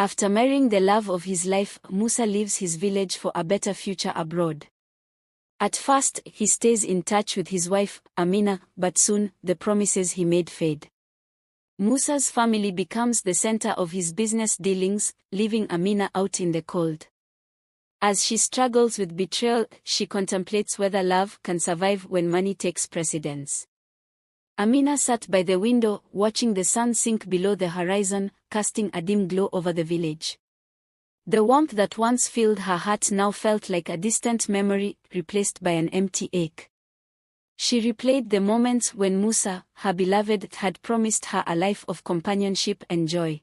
After marrying the love of his life, Musa leaves his village for a better future abroad. At first, he stays in touch with his wife, Amina, but soon, the promises he made fade. Musa's family becomes the center of his business dealings, leaving Amina out in the cold. As she struggles with betrayal, she contemplates whether love can survive when money takes precedence. Amina sat by the window, watching the sun sink below the horizon, casting a dim glow over the village. The warmth that once filled her heart now felt like a distant memory, replaced by an empty ache. She replayed the moments when Musa, her beloved, had promised her a life of companionship and joy.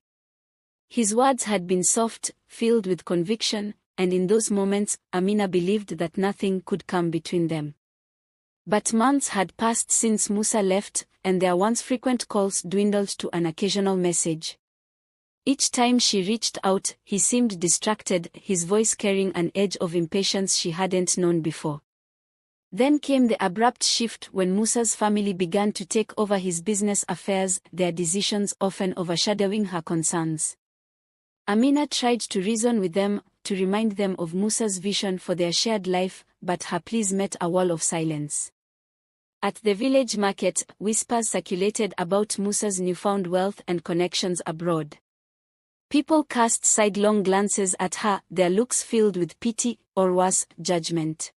His words had been soft, filled with conviction, and in those moments, Amina believed that nothing could come between them. But months had passed since Musa left, and their once frequent calls dwindled to an occasional message. Each time she reached out, he seemed distracted, his voice carrying an edge of impatience she hadn't known before. Then came the abrupt shift when Musa's family began to take over his business affairs, their decisions often overshadowing her concerns. Amina tried to reason with them, to remind them of Musa's vision for their shared life, but her pleas met a wall of silence. At the village market, whispers circulated about Musa's newfound wealth and connections abroad. People cast sidelong glances at her, their looks filled with pity, or worse, judgment.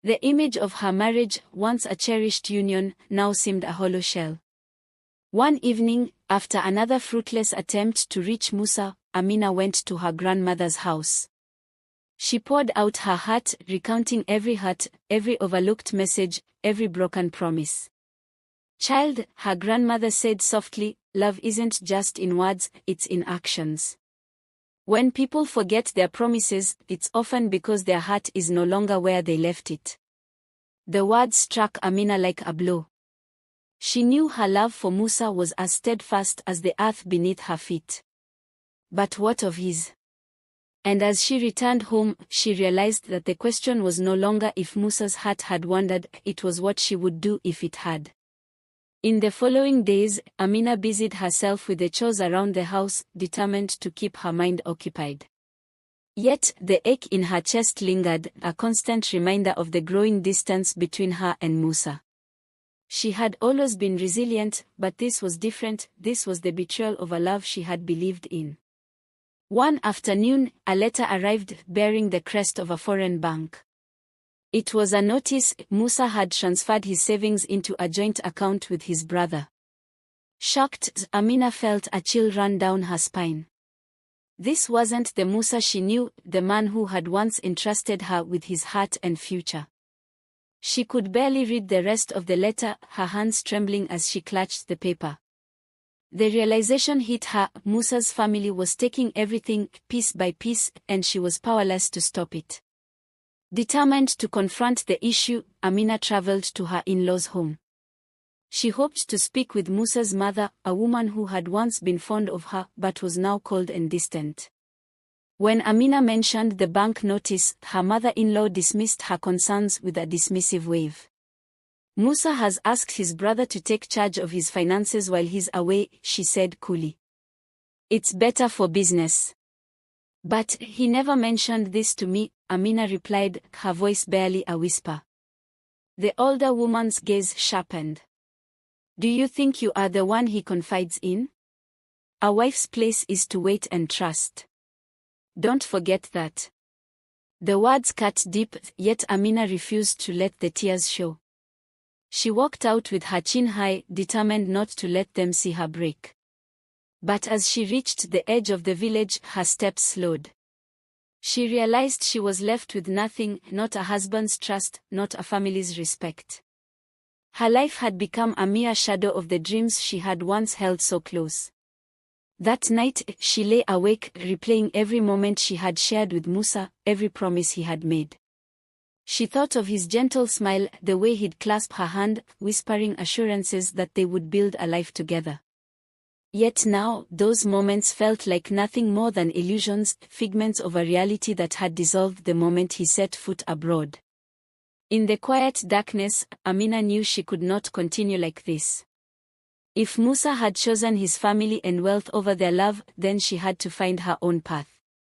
The image of her marriage, once a cherished union, now seemed a hollow shell. One evening, after another fruitless attempt to reach Musa, Amina went to her grandmother's house. She poured out her heart, recounting every hurt, every overlooked message, every broken promise. "Child," her grandmother said softly, "love isn't just in words, it's in actions. When people forget their promises, it's often because their heart is no longer where they left it." The words struck Amina like a blow. She knew her love for Musa was as steadfast as the earth beneath her feet. But what of his? And as she returned home, she realized that the question was no longer if Musa's heart had wandered, it was what she would do if it had. In the following days, Amina busied herself with the chores around the house, determined to keep her mind occupied. Yet, the ache in her chest lingered, a constant reminder of the growing distance between her and Musa. She had always been resilient, but this was different, this was the betrayal of a love she had believed in. One afternoon, a letter arrived bearing the crest of a foreign bank. It was a notice: Musa had transferred his savings into a joint account with his brother. Shocked, Amina felt a chill run down her spine. This wasn't the Musa she knew, the man who had once entrusted her with his heart and future. She could barely read the rest of the letter, her hands trembling as she clutched the paper. The realization hit her: Musa's family was taking everything, piece by piece, and she was powerless to stop it. Determined to confront the issue, Amina traveled to her in-laws' home. She hoped to speak with Musa's mother, a woman who had once been fond of her but was now cold and distant. When Amina mentioned the bank notice, her mother-in-law dismissed her concerns with a dismissive wave. "Musa has asked his brother to take charge of his finances while he's away," she said coolly. "It's better for business." "But he never mentioned this to me," Amina replied, her voice barely a whisper. The older woman's gaze sharpened. "Do you think you are the one he confides in? A wife's place is to wait and trust. Don't forget that." The words cut deep, yet Amina refused to let the tears show. She walked out with her chin high, determined not to let them see her break. But as she reached the edge of the village, her steps slowed. She realized she was left with nothing, not a husband's trust, not a family's respect. Her life had become a mere shadow of the dreams she had once held so close. That night, she lay awake, replaying every moment she had shared with Musa, every promise he had made. She thought of his gentle smile, the way he'd clasp her hand, whispering assurances that they would build a life together. Yet now, those moments felt like nothing more than illusions, figments of a reality that had dissolved the moment he set foot abroad. In the quiet darkness, Amina knew she could not continue like this. If Musa had chosen his family and wealth over their love, then she had to find her own path.